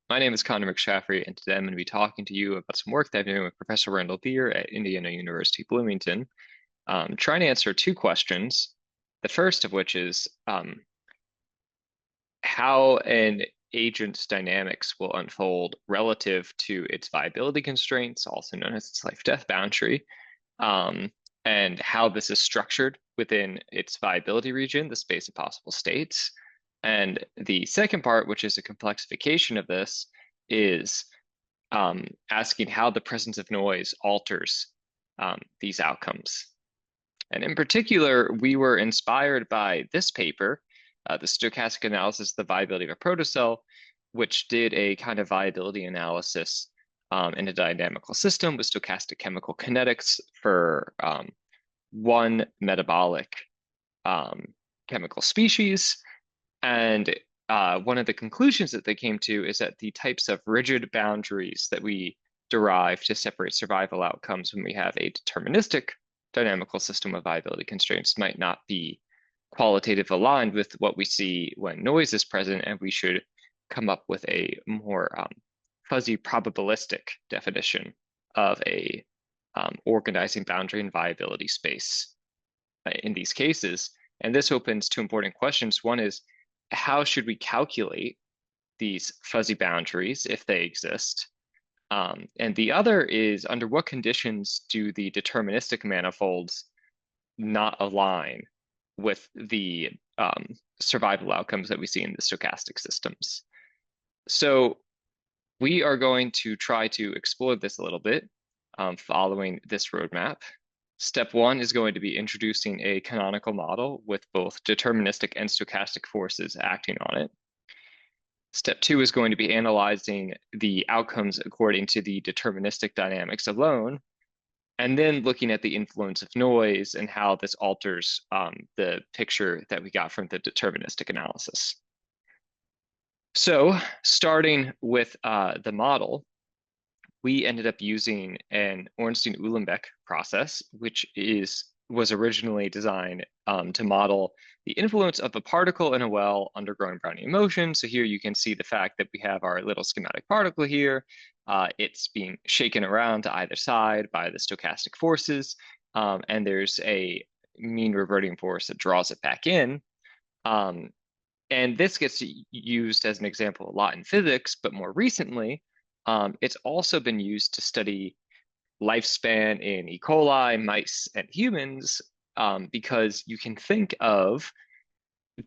My name is Connor McShaffrey, and today I'm going to be talking to you about some work that I'm doing with Professor Randall Beer at Indiana University Bloomington, trying to answer two questions. The first of which is how an agent's dynamics will unfold relative to its viability constraints, also known as its life-death boundary, um, and how this is structured within its viability region, the space of possible states. And the second part, which is a complexification of this, is asking how the presence of noise alters these outcomes. And in particular, we were inspired by this paper, the stochastic analysis of the viability of a protocell, which did a kind of viability analysis in a dynamical system with stochastic chemical kinetics for one metabolic um, chemical species. And one of the conclusions that they came to is that the types of rigid boundaries that we derive to separate survival outcomes when we have a deterministic dynamical system of viability constraints might not be qualitative aligned with what we see when noise is present, and we should come up with a more fuzzy probabilistic definition of a organizing boundary and viability space in these cases. And this opens two important questions. One is, how should we calculate these fuzzy boundaries if they exist? And the other is, under what conditions do the deterministic manifolds not align with the survival outcomes that we see in the stochastic systems? So we are going to try to explore this a little bit, following this roadmap. Step one is going to be introducing a canonical model with both deterministic and stochastic forces acting on it. Step two is going to be analyzing the outcomes according to the deterministic dynamics alone, and then looking at the influence of noise and how this alters the picture that we got from the deterministic analysis. So starting with the model, we ended up using an Ornstein-Uhlenbeck process, which was originally designed to model the influence of a particle in a well undergoing Brownian motion. So here you can see the fact that we have our little schematic particle here. It's being shaken around to either side by the stochastic forces, and there's a mean reverting force that draws it back in. And this gets used as an example a lot in physics, but more recently, it's also been used to study lifespan in E. coli, mice, and humans, because you can think of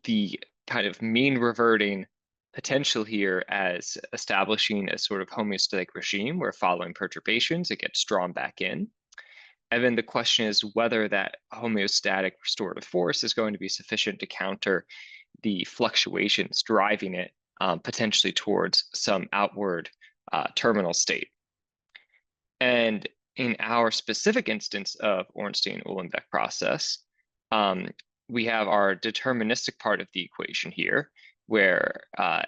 the kind of mean reverting potential here as establishing a sort of homeostatic regime where following perturbations, it gets drawn back in. And then the question is whether that homeostatic restorative force is going to be sufficient to counter the fluctuations driving it potentially towards some outward terminal state. And in our specific instance of Ornstein-Uhlenbeck process, we have our deterministic part of the equation here, where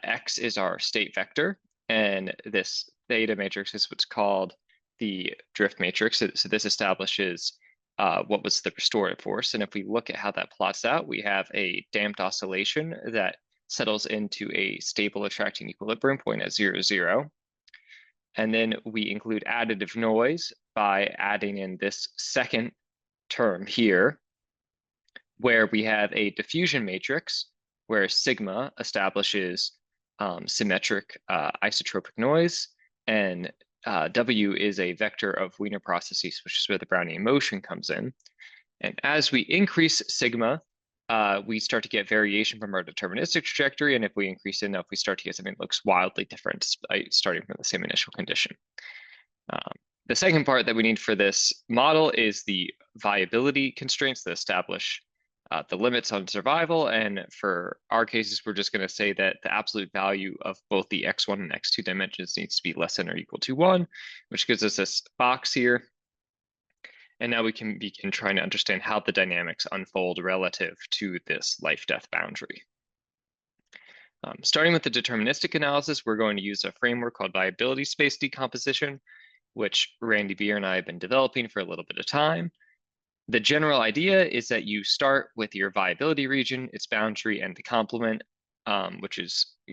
x is our state vector, and this theta matrix is what's called the drift matrix. So this establishes what was the restorative force. And if we look at how that plots out, we have a damped oscillation that settles into a stable attracting equilibrium point at 0, 0. And then we include additive noise by adding in this second term here, where we have a diffusion matrix where sigma establishes symmetric isotropic noise, and W is a vector of Wiener processes, which is where the Brownian motion comes in. And as we increase sigma, we start to get variation from our deterministic trajectory. And if we increase enough, we start to get something that looks wildly different, starting from the same initial condition. The second part that we need for this model is the viability constraints that establish the limits on survival. And for our cases, we're just going to say that the absolute value of both the x1 and x2 dimensions needs to be less than or equal to 1, which gives us this box here. And now we can begin trying to understand how the dynamics unfold relative to this life-death boundary. Starting with the deterministic analysis, we're going to use a framework called viability space decomposition, which Randy Beer and I have been developing for a little bit of time. The general idea is that you start with your viability region, its boundary, and the complement, which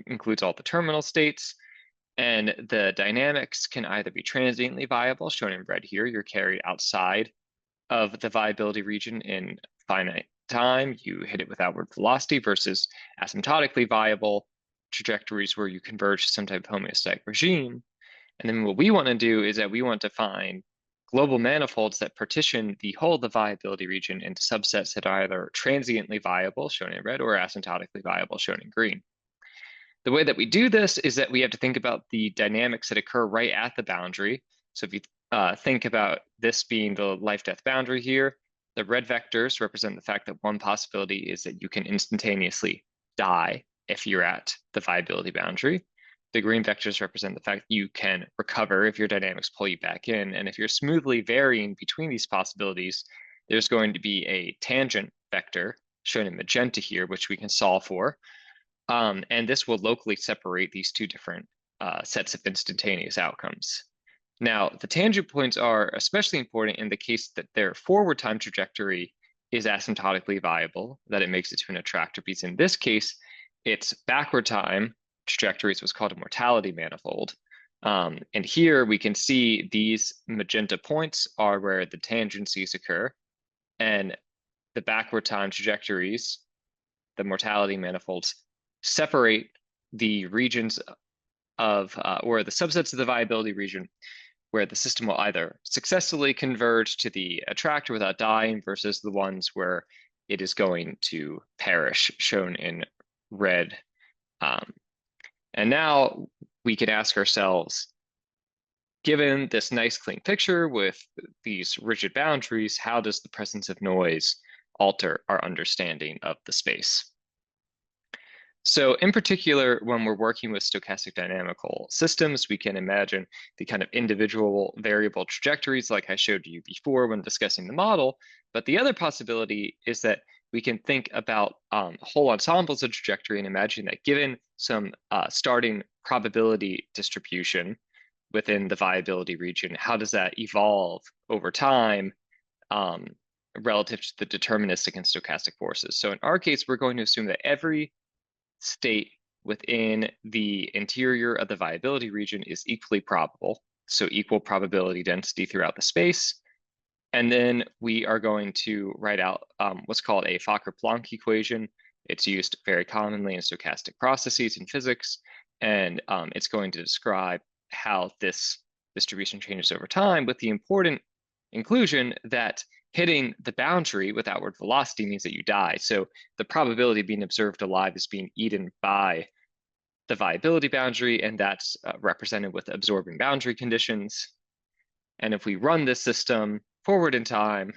includes all the terminal states. And the dynamics can either be transiently viable, shown in red here, you're carried outside of the viability region in finite time, you hit it with outward velocity, versus asymptotically viable trajectories where you converge to some type of homeostatic regime. And then what we want to do is that we want to find global manifolds that partition the whole of the viability region into subsets that are either transiently viable, shown in red, or asymptotically viable, shown in green. The way that we do this is that we have to think about the dynamics that occur right at the boundary. So if you think about this being the life-death boundary here, the red vectors represent the fact that one possibility is that you can instantaneously die if you're at the viability boundary. The green vectors represent the fact that you can recover if your dynamics pull you back in. And if you're smoothly varying between these possibilities, there's going to be a tangent vector shown in magenta here, which we can solve for. And this will locally separate these two different sets of instantaneous outcomes. Now, the tangent points are especially important in the case that their forward time trajectory is asymptotically viable, that it makes it to an attractor, because in this case, its backward time trajectory is what's called a mortality manifold. And here we can see these magenta points are where the tangencies occur, and the backward time trajectories, the mortality manifolds, separate the regions of, or the subsets of the viability region where the system will either successfully converge to the attractor without dying versus the ones where it is going to perish, shown in red. And now we can ask ourselves, given this nice clean picture with these rigid boundaries, how does the presence of noise alter our understanding of the space? So in particular, when we're working with stochastic dynamical systems, we can imagine the kind of individual variable trajectories like I showed you before when discussing the model. But the other possibility is that we can think about whole ensembles of trajectory and imagine that given some starting probability distribution within the viability region, how does that evolve over time relative to the deterministic and stochastic forces? So in our case, we're going to assume that every state within the interior of the viability region is equally probable, so equal probability density throughout the space. And then we are going to write out what's called a Fokker-Planck equation. It's used very commonly in stochastic processes in physics, and it's going to describe how this distribution changes over time, with the important inclusion that hitting the boundary with outward velocity means that you die. So the probability of being observed alive is being eaten by the viability boundary, and that's represented with absorbing boundary conditions. And if we run this system forward in time,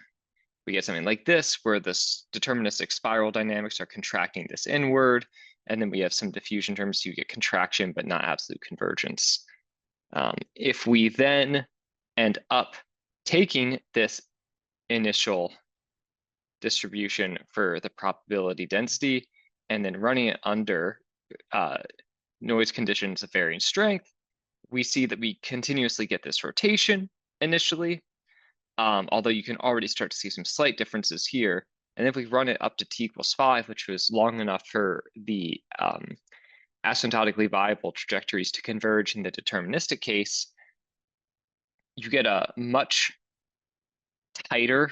we get something like this, where the deterministic spiral dynamics are contracting this inward, and then we have some diffusion terms, so you get contraction, but not absolute convergence. If we then end up taking this initial distribution for the probability density and then running it under noise conditions of varying strength, we see that we continuously get this rotation initially, although you can already start to see some slight differences here. And if we run it up to t equals 5, which was long enough for the asymptotically viable trajectories to converge in the deterministic case, you get a much tighter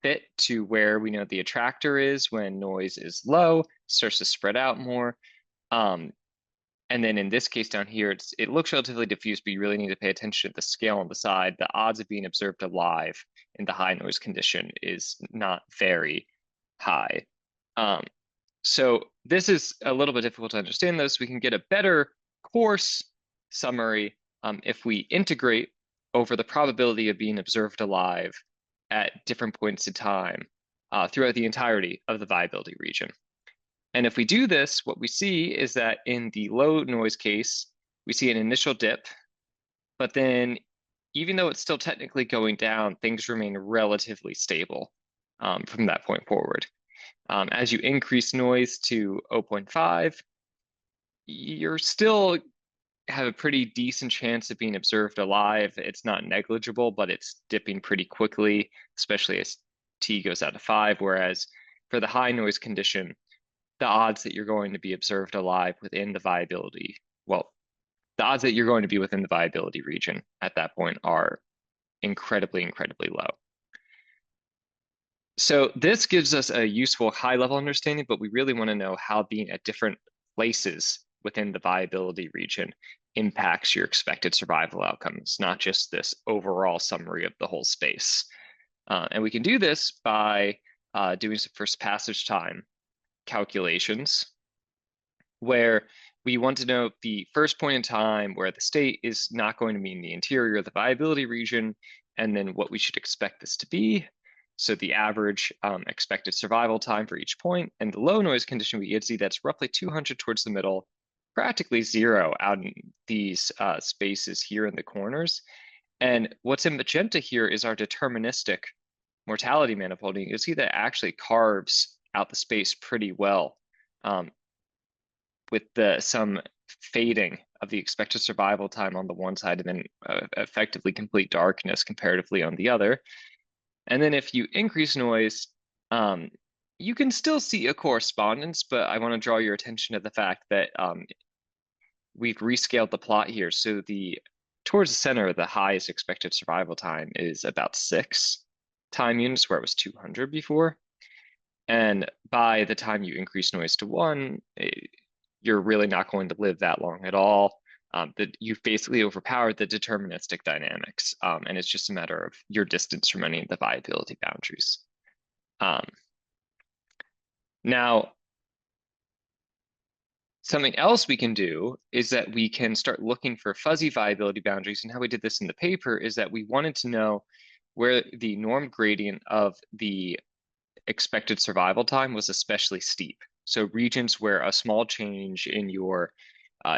fit to where we know the attractor is when noise is low, starts to spread out more. And then in this case down here, it looks relatively diffuse, but you really need to pay attention to the scale on the side. The odds of being observed alive in the high noise condition is not very high. So this is a little bit difficult to understand, though, so we can get a better coarse summary if we integrate over the probability of being observed alive at different points in time throughout the entirety of the viability region. And if we do this, what we see is that in the low noise case, we see an initial dip, but then even though it's still technically going down, things remain relatively stable from that point forward. As you increase noise to 0.5, you're still have a pretty decent chance of being observed alive. It's not negligible, but it's dipping pretty quickly, especially as t goes out to 5, whereas for the high noise condition, the odds that you're going to be observed alive within the viability, well, the odds that you're going to be within the viability region at that point are incredibly, incredibly low. So this gives us a useful high-level understanding, but we really want to know how being at different places within the viability region impacts your expected survival outcomes, not just this overall summary of the whole space. And we can do this by doing some first passage time calculations, where we want to know the first point in time where the state is not going to mean the interior of the viability region, and then what we should expect this to be. So the average expected survival time for each point, and the low noise condition we can see that's roughly 200 towards the middle, practically zero out in these spaces here in the corners. And what's in magenta here is our deterministic mortality manifolding. You see that actually carves out the space pretty well. With some fading of the expected survival time on the one side and then effectively complete darkness comparatively on the other. And then if you increase noise, you can still see a correspondence, but I want to draw your attention to the fact that we've rescaled the plot here. So towards the center, the highest expected survival time is about 6 time units, where it was 200 before. And by the time you increase noise to 1, you're really not going to live that long at all. You've basically overpowered the deterministic dynamics, and it's just a matter of your distance from any of the viability boundaries. Now, something else we can do is that we can start looking for fuzzy viability boundaries, and how we did this in the paper is that we wanted to know where the norm gradient of the expected survival time was especially steep. So regions where a small change in your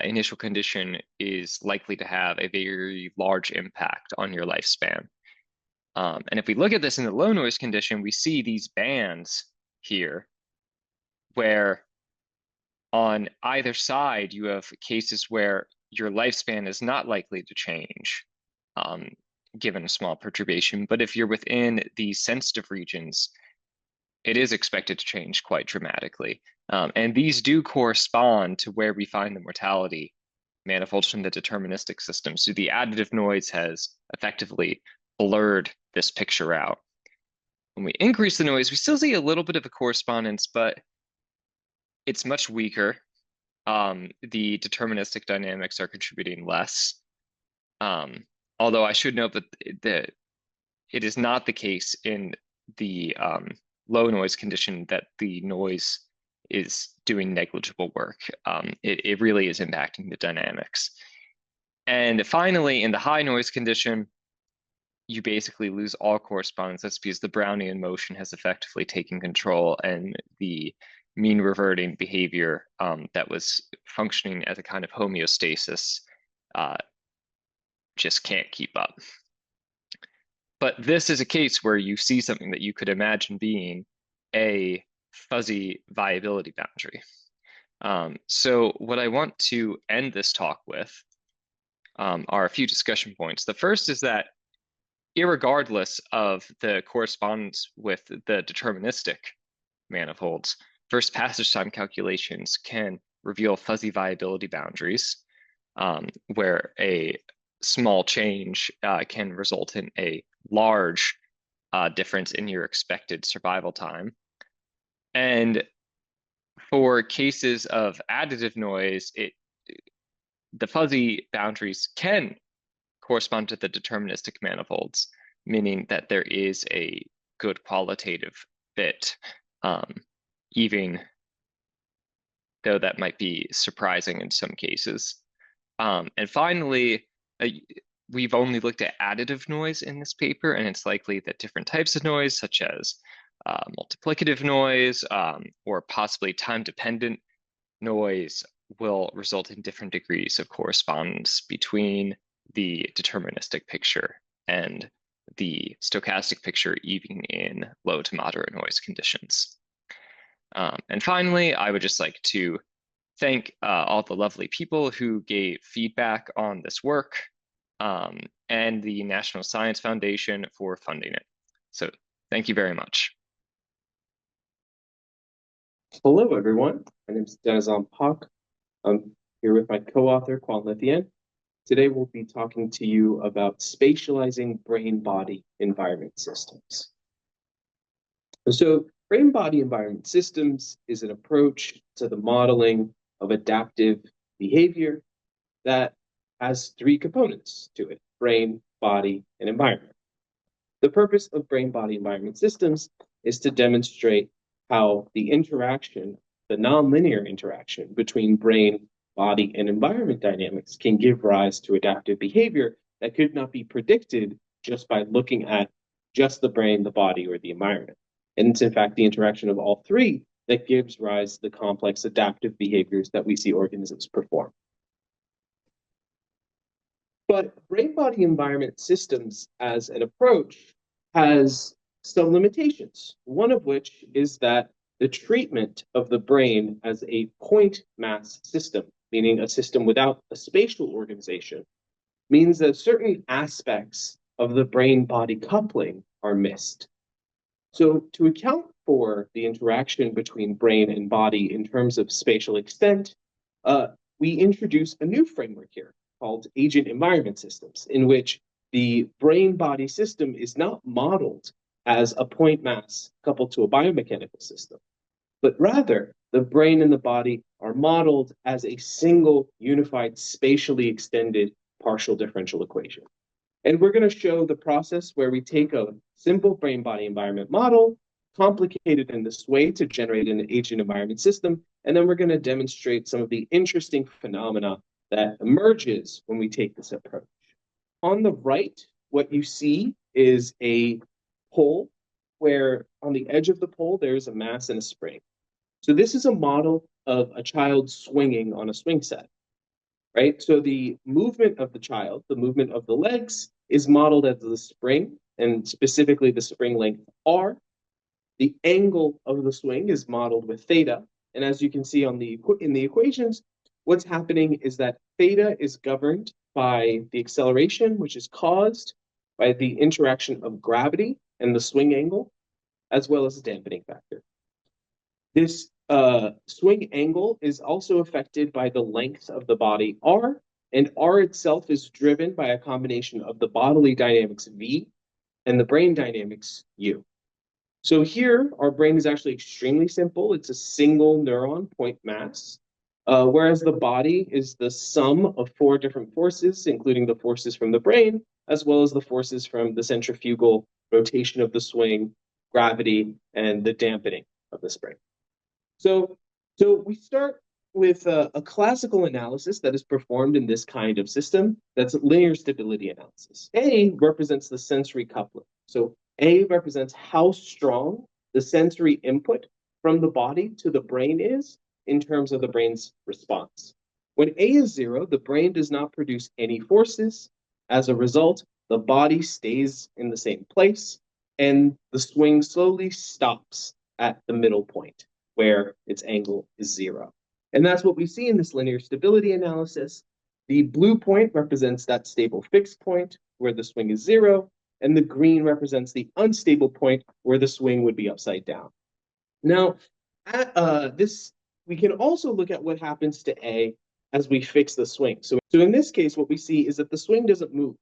initial condition is likely to have a very large impact on your lifespan. And if we look at this in the low noise condition, we see these bands here where on either side you have cases where your lifespan is not likely to change given a small perturbation. But if you're within these sensitive regions, it is expected to change quite dramatically. And these do correspond to where we find the mortality manifolds from the deterministic system. So the additive noise has effectively blurred this picture out. When we increase the noise, we still see a little bit of a correspondence, but it's much weaker. The deterministic dynamics are contributing less. Although I should note that it is not the case in the low noise condition that the noise is doing negligible work. It really is impacting the dynamics. And finally, in the high noise condition, you basically lose all correspondence. That's because the Brownian motion has effectively taken control, and the mean reverting behavior that was functioning as a kind of homeostasis just can't keep up. But this is a case where you see something that you could imagine being a fuzzy viability boundary. So what I want to end this talk with are a few discussion points. The first is that irregardless of the correspondence with the deterministic manifolds, first passage time calculations can reveal fuzzy viability boundaries where a small change can result in a large difference in your expected survival time. And for cases of additive noise, the fuzzy boundaries can correspond to the deterministic manifolds, meaning that there is a good qualitative fit, even though that might be surprising in some cases. And finally, we've only looked at additive noise in this paper, and it's likely that different types of noise, such as multiplicative noise or possibly time-dependent noise, will result in different degrees of correspondence between the deterministic picture and the stochastic picture, even in low to moderate noise conditions. And finally, I would just like to thank all the lovely people who gave feedback on this work and the National Science Foundation for funding it. So thank you very much. Hello, everyone. My name is Denizhan. I'm here with my co-author, Quan Lithian, Today we'll be talking to you about spatializing brain-body environment systems. So brain-body environment systems is an approach to the modeling of adaptive behavior that has three components to it: brain, body, and environment. The purpose of brain-body environment systems is to demonstrate how the interaction, the nonlinear interaction between brain, body, and environment dynamics can give rise to adaptive behavior that could not be predicted just by looking at just the brain, the body, or the environment. And it's in fact the interaction of all three that gives rise to the complex adaptive behaviors that we see organisms perform. But brain-body environment systems as an approach has some limitations, one of which is that the treatment of the brain as a point mass system, meaning a system without a spatial organization, means that certain aspects of the brain-body coupling are missed. So to account for the interaction between brain and body in terms of spatial extent, we introduce a new framework here called agent environment systems, in which the brain-body system is not modeled as a point mass coupled to a biomechanical system, but rather the brain and the body are modeled as a single unified spatially extended partial differential equation. And we're going to show the process where we take a simple brain-body environment model, complicated in this way to generate an agent environment system, and then we're going to demonstrate some of the interesting phenomena that emerges when we take this approach. On the right, what you see is a pole where on the edge of the pole, there's a mass and a spring. So this is a model of a child swinging on a swing set, right? So the movement of the child, the movement of the legs, is modeled as the spring, and specifically the spring length r. The angle of the swing is modeled with theta. And as you can see in the equations, what's happening is that theta is governed by the acceleration, which is caused by the interaction of gravity and the swing angle, as well as the dampening factor. This swing angle is also affected by the length of the body r, and r itself is driven by a combination of the bodily dynamics v and the brain dynamics u. So here, our brain is actually extremely simple. It's a single neuron point mass, whereas the body is the sum of four different forces, including the forces from the brain, as well as the forces from the centrifugal rotation of the swing, gravity, and the dampening of the spring. So we start with a classical analysis that is performed in this kind of system. That's linear stability analysis. A represents the sensory coupling. So A represents how strong the sensory input from the body to the brain is in terms of the brain's response. When A is 0, the brain does not produce any forces. As a result, the body stays in the same place, and the swing slowly stops at the middle point, where its angle is 0. And that's what we see in this linear stability analysis. The blue point represents that stable fixed point where the swing is 0, and the green represents the unstable point where the swing would be upside down. Now, we can also look at what happens to A as we fix the swing. So in this case, what we see is that the swing doesn't move,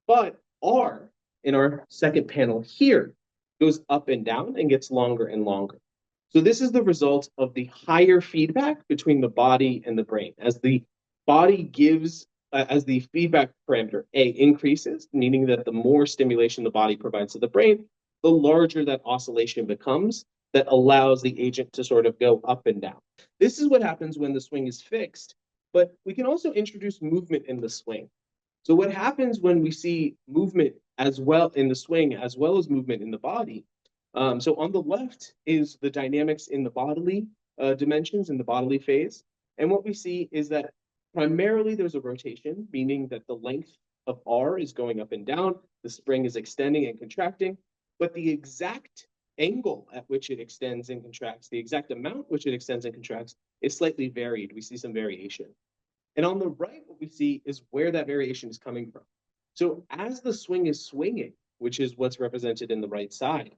but R in our second panel here goes up and down and gets longer and longer. So this is the result of the higher feedback between the body and the brain. As the body gives, as the feedback parameter A increases, meaning that the more stimulation the body provides to the brain, the larger that oscillation becomes that allows the agent to sort of go up and down. This is what happens when the swing is fixed, but we can also introduce movement in the swing. So what happens when we see movement as well in the swing as well as movement in the body? So on the left is the dynamics in the bodily dimensions, in the bodily phase. And what we see is that primarily there's a rotation, meaning that the length of R is going up and down, the spring is extending and contracting, but the exact angle at which it extends and contracts, the exact amount which it extends and contracts, is slightly varied. We see some variation. And on the right, what we see is where that variation is coming from. So as the swing is swinging, which is what's represented in the right side,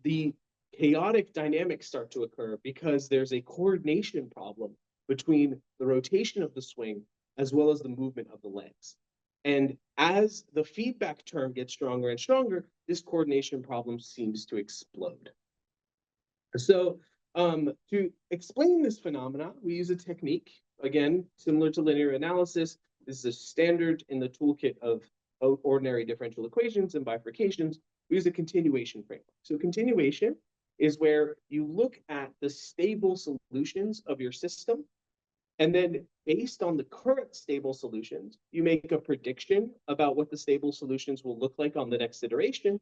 the chaotic dynamics start to occur because there's a coordination problem between the rotation of the swing as well as the movement of the legs. And as the feedback term gets stronger and stronger, this coordination problem seems to explode. So to explain this phenomena, we use a technique, again, similar to linear analysis. This is a standard in the toolkit of ordinary differential equations and bifurcations. We use a continuation framework. So continuation is where you look at the stable solutions of your system, and then based on the current stable solutions, you make a prediction about what the stable solutions will look like on the next iteration,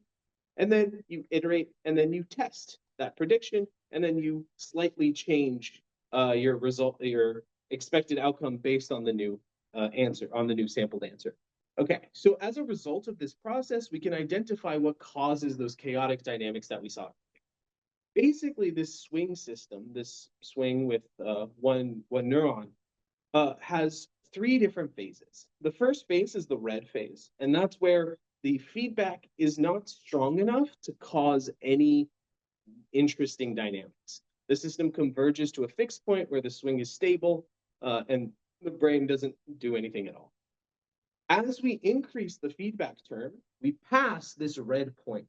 and then you iterate, and then you test that prediction, and then you slightly change your result, your expected outcome based on the new answer, on the new sampled answer. Okay, so as a result of this process, we can identify what causes those chaotic dynamics that we saw. Basically, this swing system, this swing with one neuron, has three different phases. The first phase is the red phase, and that's where the feedback is not strong enough to cause any interesting dynamics. The system converges to a fixed point where the swing is stable, and the brain doesn't do anything at all. As we increase the feedback term, we pass this red point.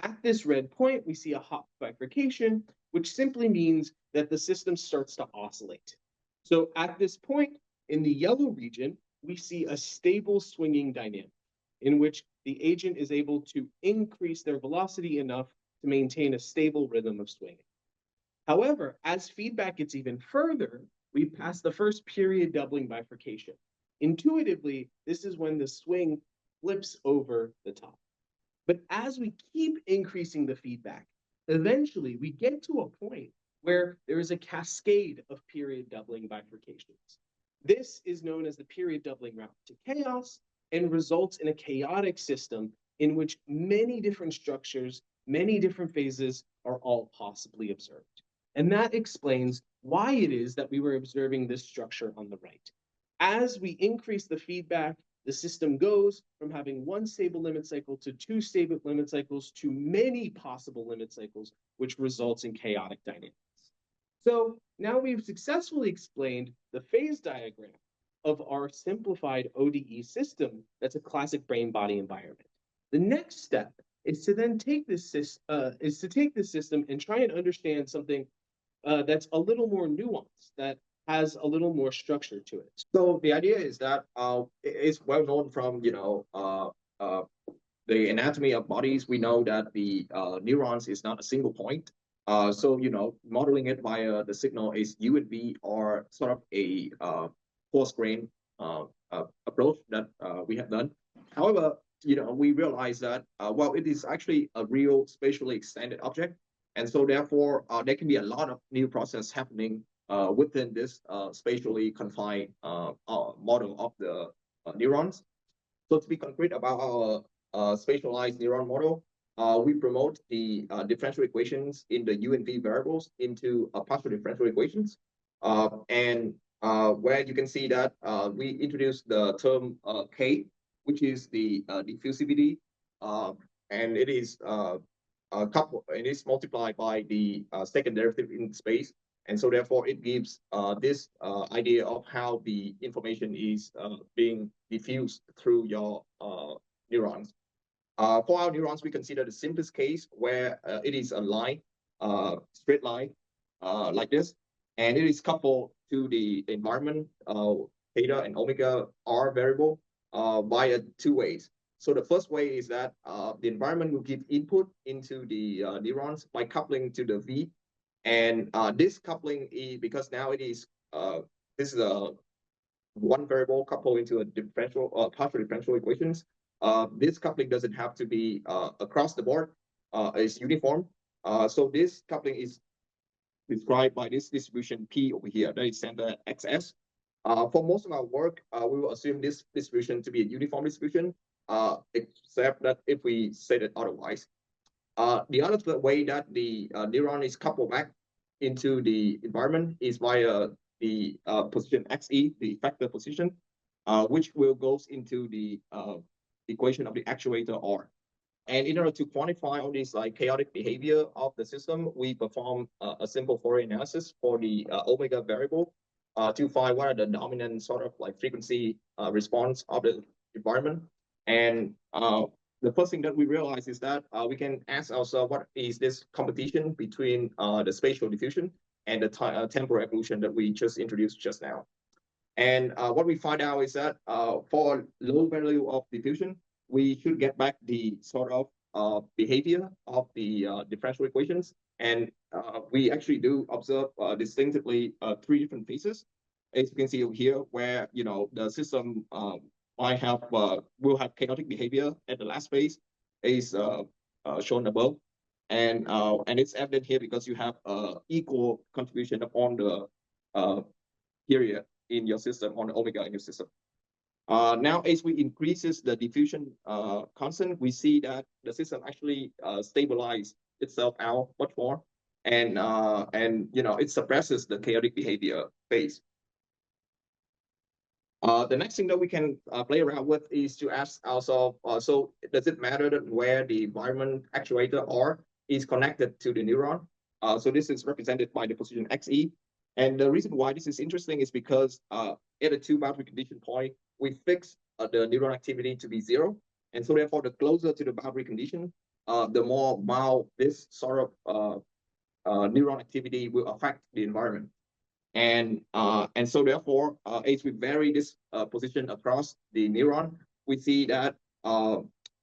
At this red point, we see a hot bifurcation, which simply means that the system starts to oscillate. So at this point, in the yellow region, we see a stable swinging dynamic in which the agent is able to increase their velocity enough to maintain a stable rhythm of swinging. However, as feedback gets even further, we pass the first period doubling bifurcation. Intuitively, this is when the swing flips over the top. But as we keep increasing the feedback, eventually we get to a point where there is a cascade of period doubling bifurcations. This is known as the period doubling route to chaos and results in a chaotic system in which many different structures, many different phases are all possibly observed. And that explains why it is that we were observing this structure on the right. As we increase the feedback, the system goes from having one stable limit cycle to two stable limit cycles to many possible limit cycles, which results in chaotic dynamics. So now we've successfully explained the phase diagram of our simplified ODE system that's a classic brain-body environment. The next step is to then take this system and try and understand something that's a little more nuanced, that has a little more structure to it. So the idea is that it's well known from the anatomy of bodies. We know that the neurons is not a single point. So modeling it via the signal is U and V are sort of a coarse grain approach that we have done. However, we realize that well, it is actually a real spatially extended object, and so therefore there can be a lot of new process happening within this spatially confined model of the neurons. So to be concrete about our spatialized neuron model, we promote the differential equations in the U and V variables into partial differential equations. And where you can see that we introduce the term K, which is the diffusivity, and it is it is multiplied by the second derivative in space. And so therefore it gives this idea of how the information is being diffused through your neurons. For our neurons, we consider the simplest case where it is a line, straight line, like this, and it is coupled to the environment, theta and omega R variable, via two ways. So the first way is that the environment will give input into the neurons by coupling to the V. And this coupling is because now it is this is a one variable coupled into a differential partial differential equations. This coupling doesn't have to be across the board. It's uniform. So this coupling is described by this distribution P over here. That is standard XS. For most of our work, we will assume this distribution to be a uniform distribution, except that if we say it otherwise. The other way that the neuron is coupled back into the environment is via the position XE, the effector position, which will goes into the equation of the actuator R. And in order to quantify all these like chaotic behavior of the system, we perform a simple Fourier analysis for the omega variable. to find what are the dominant sort of like frequency response of the environment. And the first thing that we realize is that we can ask ourselves what is this competition between the spatial diffusion and the temporal evolution that we just introduced just now. And what we find out is that for low value of diffusion, we should get back the sort of behavior of the differential equations. And we actually do observe distinctively three different phases. As you can see over here, where the system might have will have chaotic behavior at the last phase, is shown above, and it's evident here because you have equal contribution upon the period in your system, on omega in your system. Now, as we increases the diffusion constant, we see that the system actually stabilize itself out much more, and it suppresses the chaotic behavior phase. The next thing that we can play around with is to ask ourselves, so does it matter that where the environment actuator R is connected to the neuron? So this is represented by the position XE. And the reason why this is interesting is because at a two boundary condition point, we fix the neuron activity to be 0. And so therefore, the closer to the boundary condition, the more mild this sort of neuron activity will affect the environment. And so therefore, as we vary this position across the neuron, we see that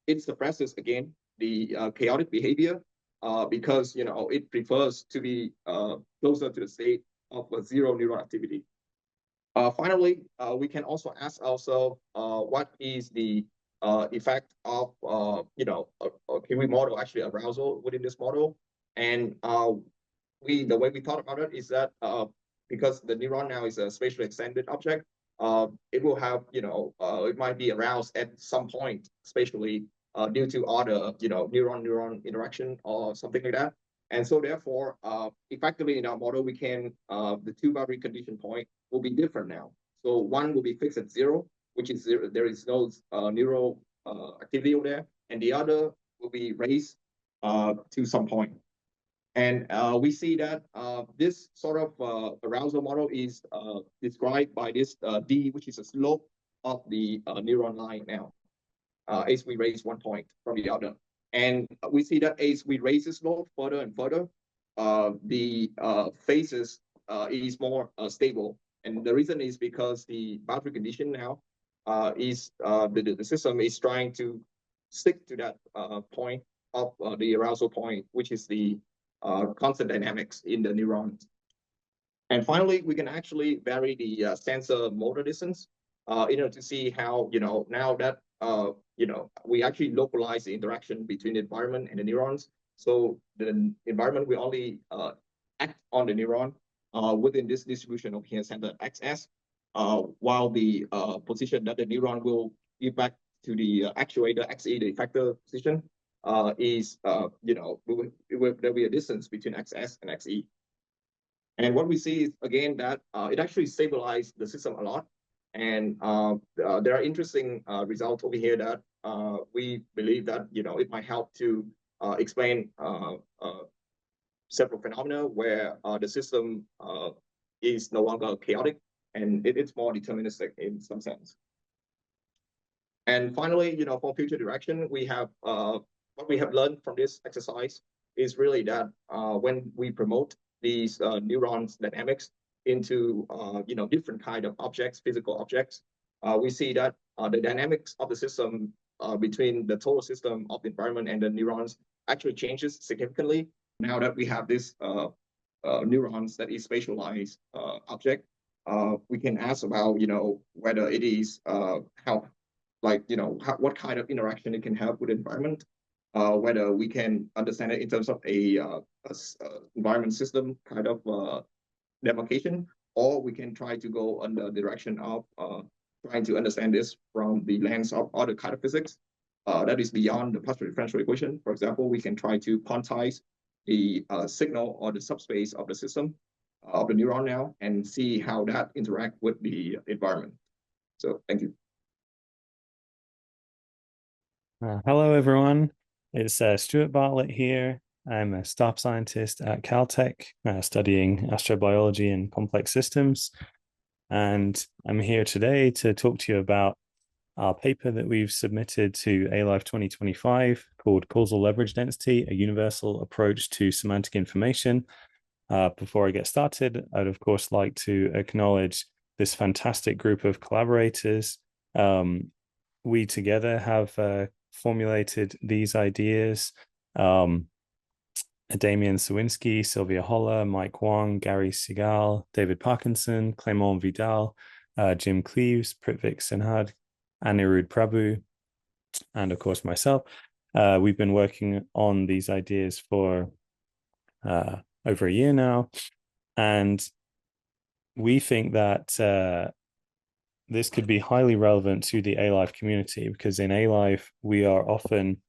it suppresses, again, the chaotic behavior because it prefers to be closer to the state of a 0 neuron activity. Finally, we can also ask ourselves what is the effect of can we model actually arousal within this model? And the way we thought about it is that because the neuron now is a spatially extended object, it will have it might be aroused at some point spatially due to other neuron interaction or something like that. And so therefore, effectively in our model, we can, the two boundary condition point will be different now. So one will be fixed at 0, which is 0, there is no neural activity over there. And the other will be raised to some point. And we see that this sort of arousal model is described by this D, which is a slope of the neuron line now, as we raise one point from the other. And we see that as we raise the slope further and further, the phases is more stable. And the reason is because the boundary condition now is the system is trying to stick to that point of the arousal point, which is the constant dynamics in the neurons. And finally, we can actually vary the sensor motor distance to see how, now that we actually localize the interaction between the environment and the neurons. So the environment will only act on the neuron within this distribution of here, center XS, while the position that the neuron will give back to the actuator XE, the effector position, is, there'll be a distance between XS and XE. And what we see is, again, that it actually stabilized the system a lot. And there are interesting results over here that we believe that it might help to explain several phenomena where the system is no longer chaotic and it's more deterministic in some sense. And finally, for future direction, we have what we have learned from this exercise is really that when we promote these neurons dynamics into different kind of objects, physical objects, we see that the dynamics of the system between the total system of the environment and the neurons actually changes significantly now that we have this neurons that is spatialized object. We can ask about whether it is what kind of interaction it can have with the environment, whether we can understand it in terms of a environment system kind of demarcation, or we can try to go in the direction of trying to understand this from the lens of other kind of physics that is beyond the partial differential equation. For example, we can try to quantize the signal or the subspace of the system of the neuron now and see how that interact with the environment. So thank you. Hello, everyone. It's Stuart Bartlett here. I'm a staff scientist at Caltech, studying astrobiology and complex systems. and I'm here today to talk to you about our paper that we've submitted to ALIFE 2025 called Causal Leverage Density, a Universal Approach to Semantic Information. Before I get started, I'd of course like to acknowledge this fantastic group of collaborators. We together have formulated these ideas. Damian Sowinski, Sylvia Holler, Mike Wong, Gary Segal, David Parkinson, Clément Vidal, Jim Cleaves, Pritvik Sinhad, Anirudh Prabhu, and of course myself. We've been working on these ideas for over a year now, and we think that this could be highly relevant to the ALIFE community, because in ALIFE we are often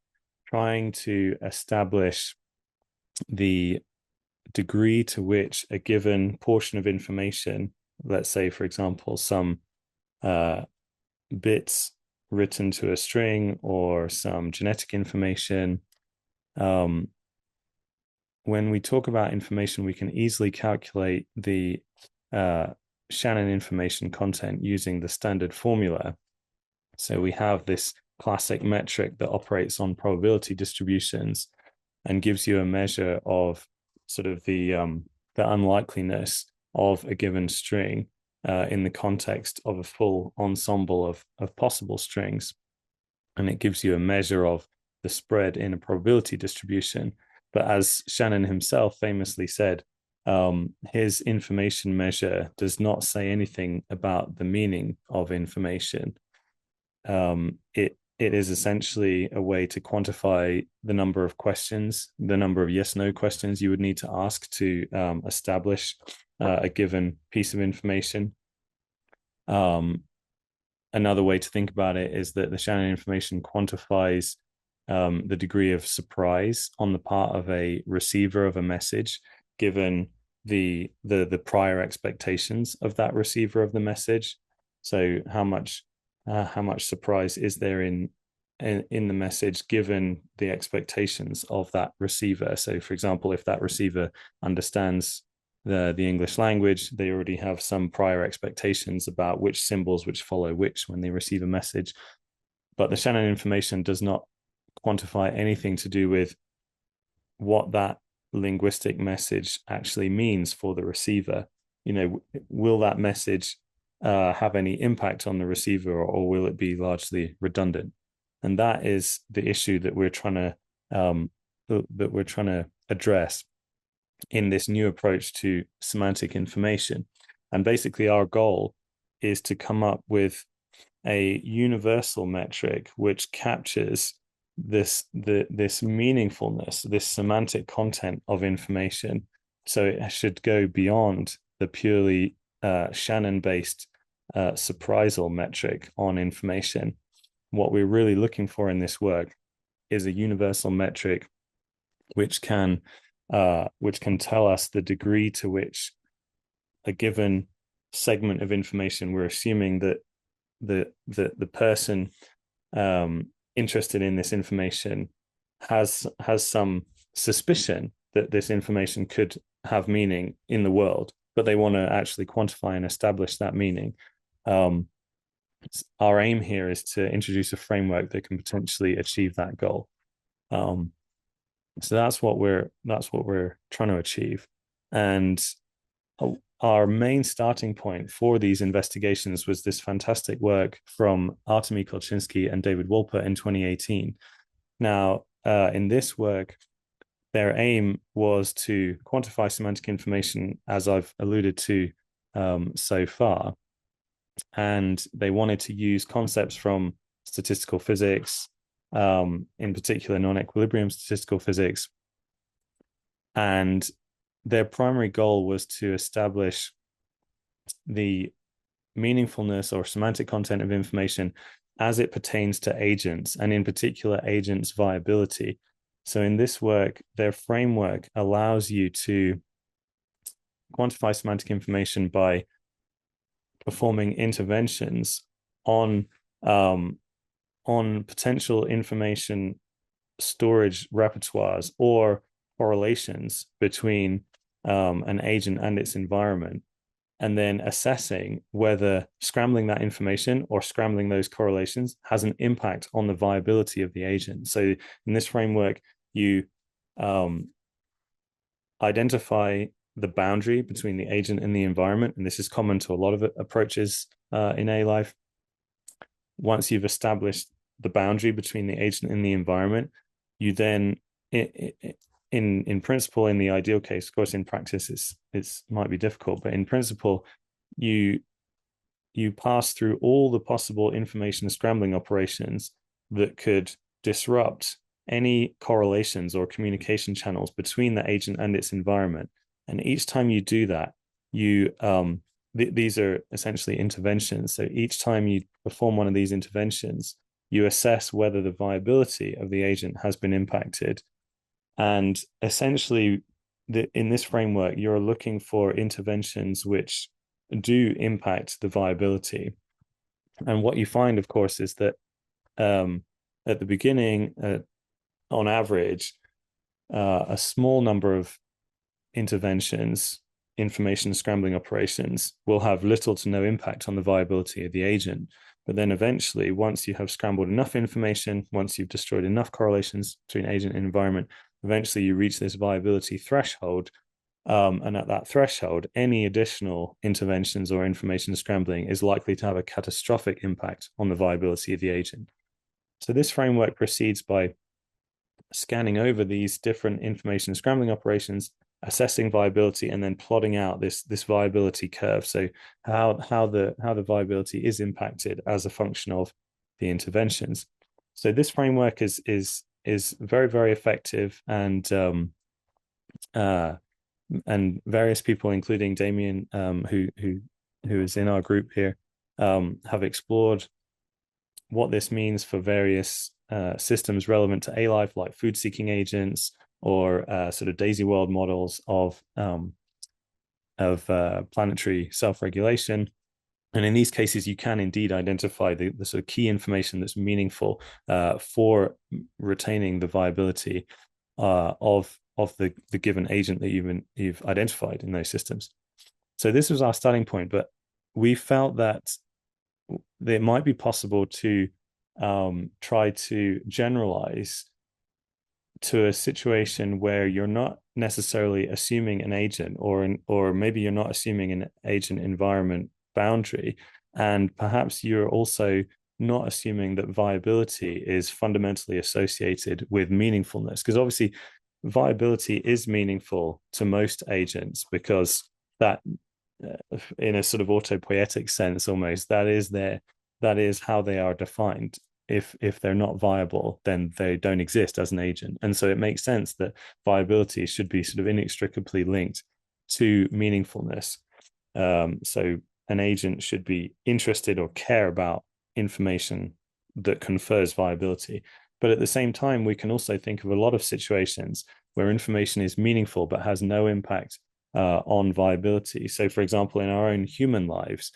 trying to establish the degree to which a given portion of information, let's say, for example, some bits written to a string or some genetic information. When we talk about information, we can easily calculate the Shannon information content using the standard formula. So we have this classic metric that operates on probability distributions and gives you a measure of sort of the unlikeliness of a given string in the context of a full ensemble of possible strings. And it gives you a measure of the spread in a probability distribution. But as Shannon himself famously said, his information measure does not say anything about the meaning of information. It is essentially a way to quantify the number of questions, the number of yes/no questions you would need to ask to establish a given piece of information. Another way to think about it is that the Shannon information quantifies the degree of surprise on the part of a receiver of a message, given the prior expectations of that receiver of the message. So how much surprise is there in the message given the expectations of that receiver? So, for example, if that receiver understands the English language, they already have some prior expectations about which symbols which follow which when they receive a message. But the Shannon information does not quantify anything to do with what that linguistic message actually means for the receiver. Will that message have any impact on the receiver, or will it be largely redundant? And that is the issue that we're trying to address in this new approach to semantic information. And basically our goal is to come up with a universal metric which captures this meaningfulness, this semantic content of information. So it should go beyond the purely Shannon-based surprisal metric on information. What we're really looking for in this work is a universal metric which can tell us the degree to which a given segment of information, we're assuming that the person interested in this information has some suspicion that this information could have meaning in the world, but they want to actually quantify and establish that meaning. Our aim here is to introduce a framework that can potentially achieve that goal. So that's what we're trying to achieve. And our main starting point for these investigations was this fantastic work from Artemy Kolchinsky and David Wolpert in 2018. Now, in this work, their aim was to quantify semantic information, as I've alluded to so far. And they wanted to use concepts from statistical physics, in particular non-equilibrium statistical physics. And their primary goal was to establish the meaningfulness or semantic content of information as it pertains to agents, and in particular agents' viability. So in this work, their framework allows you to quantify semantic information by performing interventions on potential information storage repertoires or correlations between an agent and its environment. and then assessing whether scrambling that information or scrambling those correlations has an impact on the viability of the agent. So in this framework, you identify the boundary between the agent and the environment, and this is common to a lot of approaches in ALIFE. Once you've established the boundary between the agent and the environment, you then, in principle, in the ideal case, of course, in practice, it's might be difficult, but in principle, you pass through all the possible information scrambling operations that could disrupt any correlations or communication channels between the agent and its environment. And each time you do that, you these are essentially interventions. So each time you perform one of these interventions, you assess whether the viability of the agent has been impacted. And essentially, in this framework, you're looking for interventions which do impact the viability. And what you find, of course, is that at the beginning, on average, a small number of interventions, information scrambling operations, will have little to no impact on the viability of the agent. But then eventually, once you have scrambled enough information, once you've destroyed enough correlations between agent and environment, eventually you reach this viability threshold. And at that threshold, any additional interventions or information scrambling is likely to have a catastrophic impact on the viability of the agent. So this framework proceeds by scanning over these different information scrambling operations, assessing viability, and then plotting out this viability curve. So how the viability is impacted as a function of the interventions. So this framework is very, very effective, and various people, including Damian, who is in our group here, have explored what this means for various systems relevant to ALIFE, like food-seeking agents or sort of daisy world models of planetary self-regulation. And in these cases, you can indeed identify the sort of key information that's meaningful for retaining the viability of the given agent that you've identified in those systems. So this was our starting point, but we felt that it might be possible to try to generalize to a situation where you're not necessarily assuming an agent, or maybe you're not assuming an agent environment boundary, and perhaps you're also not assuming that viability is fundamentally associated with meaningfulness, because obviously viability is meaningful to most agents, because that in a sort of autopoietic sense almost, that is how they are defined. If they're not viable, then they don't exist as an agent. And so it makes sense that viability should be sort of inextricably linked to meaningfulness. So an agent should be interested or care about information that confers viability. But at the same time, we can also think of a lot of situations where information is meaningful but has no impact on viability. So, for example, in our own human lives,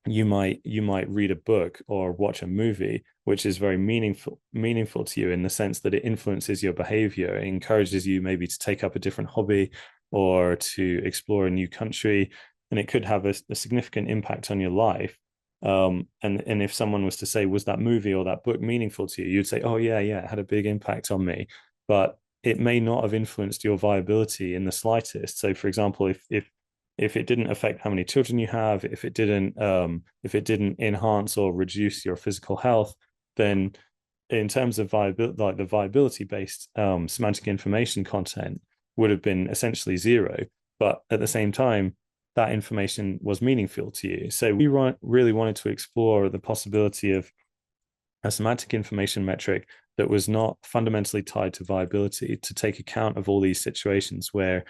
you might read a book or watch a movie which is very meaningful to you, in the sense that it influences your behavior. It encourages you maybe to take up a different hobby or to explore a new country, and it could have a significant impact on your life. And if someone was to say, was that movie or that book meaningful to you, you'd say, oh yeah, it had a big impact on me, but it may not have influenced your viability in the slightest. So, for example, if it didn't affect how many children you have, if it didn't enhance or reduce your physical health, then in terms of viability, like the viability-based semantic information content would have been essentially zero. But at the same time, that information was meaningful to you. So we really wanted to explore the possibility of a semantic information metric that was not fundamentally tied to viability, to take account of all these situations where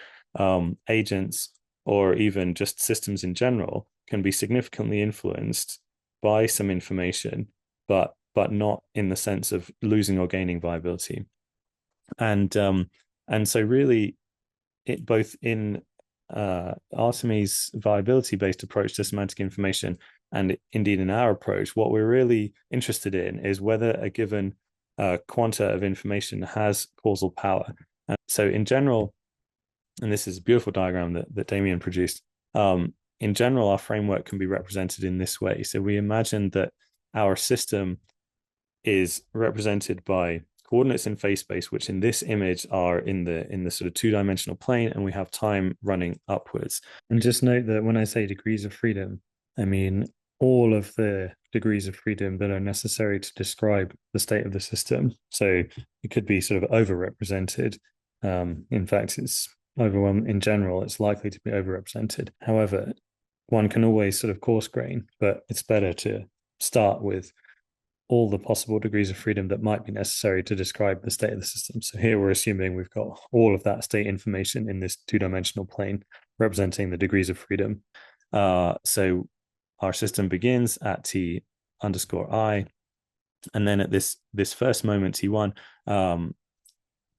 agents or even just systems in general can be significantly influenced by some information, but not in the sense of losing or gaining viability. And so really, it both in Artemis' viability-based approach to semantic information, and indeed in our approach, what we're really interested in is whether a given quanta of information has causal power. And so in general, and this is a beautiful diagram that Damian produced, In general, our framework can be represented in this way. So we imagine that our system is represented by coordinates in phase space, which in this image are in the sort of two-dimensional plane, and we have time running upwards. And just note that when I say degrees of freedom, I mean all of the degrees of freedom that are necessary to describe the state of the system. So it could be sort of overrepresented. In fact, it's overwhelming in general, it's likely to be overrepresented. However, one can always sort of coarse grain, but it's better to start with all the possible degrees of freedom that might be necessary to describe the state of the system. So here we're assuming we've got all of that state information in this two-dimensional plane representing the degrees of freedom. So our system begins at t underscore I, and then at this first moment t1,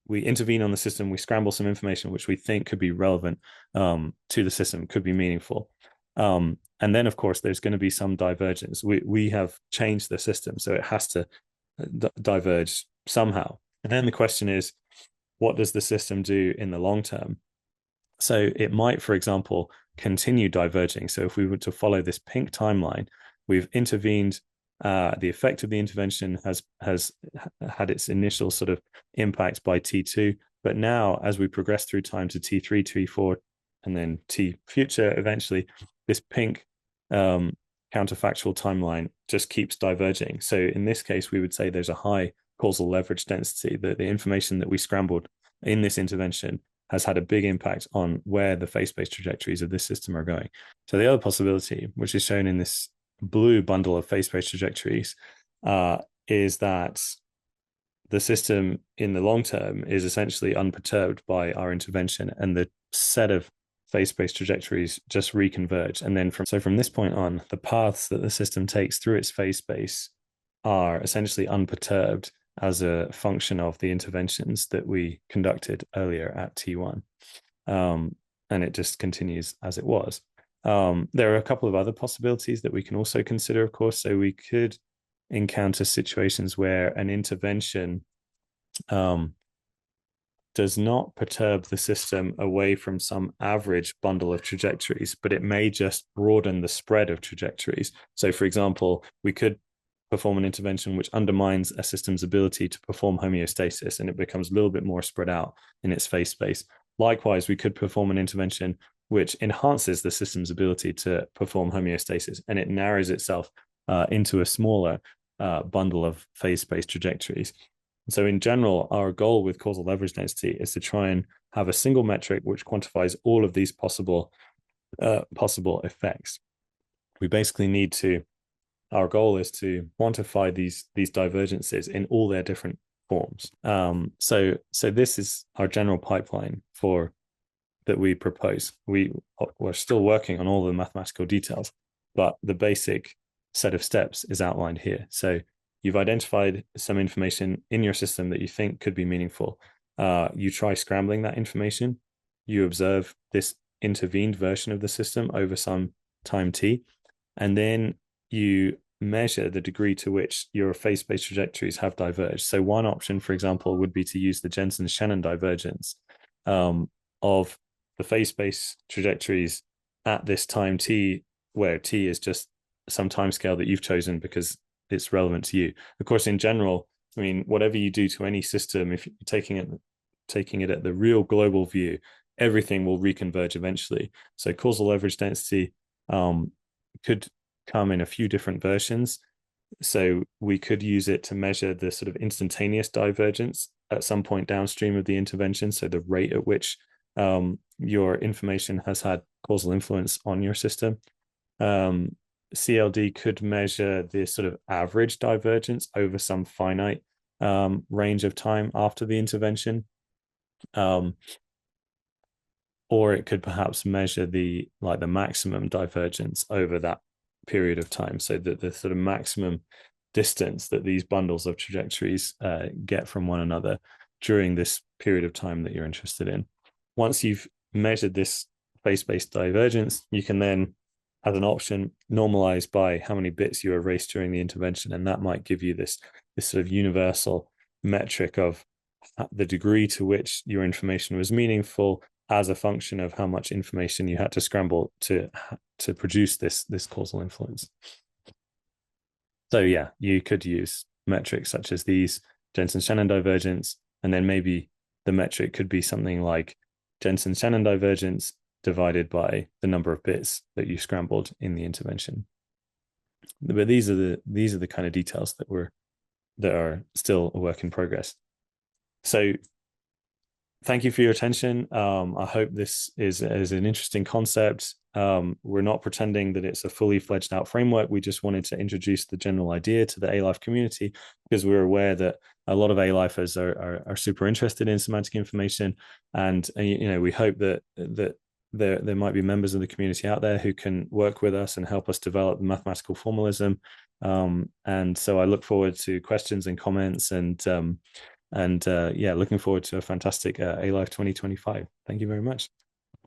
we intervene on the system, we scramble some information which we think could be relevant to the system, could be meaningful. And then, of course, there's going to be some divergence. We have changed the system, so it has to diverge somehow. And then the question is, what does the system do in the long term? So it might, for example, continue diverging. So if we were to follow this pink timeline, we've intervened. The effect of the intervention has had its initial sort of impact by T2. But now, as we progress through time to T3, T4, and then T future, eventually, this pink counterfactual timeline just keeps diverging. So in this case, we would say there's a high causal leverage density, that the information that we scrambled in this intervention has had a big impact on where the phase-space trajectories of this system are going. So the other possibility, which is shown in this blue bundle of phase-space trajectories, is that the system in the long term is essentially unperturbed by our intervention, and the set of phase-space trajectories just reconverge. And then from this point on, the paths that the system takes through its phase space are essentially unperturbed as a function of the interventions that we conducted earlier at T1. And it just continues as it was. There are a couple of other possibilities that we can also consider, of course. So we could encounter situations where an intervention does not perturb the system away from some average bundle of trajectories, but it may just broaden the spread of trajectories. So, for example, we could perform an intervention which undermines a system's ability to perform homeostasis, and it becomes a little bit more spread out in its phase space. Likewise, we could perform an intervention which enhances the system's ability to perform homeostasis, and it narrows itself into a smaller bundle of phase space trajectories. So in general, our goal with causal leverage density is to try and have a single metric which quantifies all of these possible effects. We basically need to, our goal is to quantify these divergences in all their different forms. So this is our general pipeline that we propose. We're still working on all the mathematical details, but the basic set of steps is outlined here. So you've identified some information in your system that you think could be meaningful. You try scrambling that information. You observe this intervened version of the system over some time t, and then you measure the degree to which your phase space trajectories have diverged. So one option, for example, would be to use the Jensen-Shannon divergence of the phase space trajectories at this time t, where t is just some time scale that you've chosen because it's relevant to you. Of course, in general, I mean, whatever you do to any system, if you're taking it at the real global view, everything will reconverge eventually. So causal leverage density could come in a few different versions. So we could use it to measure the sort of instantaneous divergence at some point downstream of the intervention. So the rate at which your information has had causal influence on your system. CLD could measure the sort of average divergence over some finite range of time after the intervention. Or it could perhaps measure the maximum divergence over that period of time. So that the sort of maximum distance that these bundles of trajectories get from one another during this period of time that you're interested in. Once you've measured this phase-based divergence, you can then, as an option, normalize by how many bits you erased during the intervention, and that might give you this sort of universal metric of the degree to which your information was meaningful as a function of how much information you had to scramble to produce this causal influence. So yeah, you could use metrics such as these, Jensen-Shannon divergence, and then maybe the metric could be something like Jensen-Shannon divergence divided by the number of bits that you scrambled in the intervention. But these are the kind of details that are still a work in progress. So thank you for your attention. I hope this is an interesting concept. We're not pretending that it's a fully fledged out framework. We just wanted to introduce the general idea to the ALIFE community because we're aware that a lot of ALIFers are super interested in semantic information, and we hope that there might be members of the community out there who can work with us and help us develop mathematical formalism. And so I look forward to questions and comments, and yeah, looking forward to a fantastic ALIFE 2025. Thank you very much.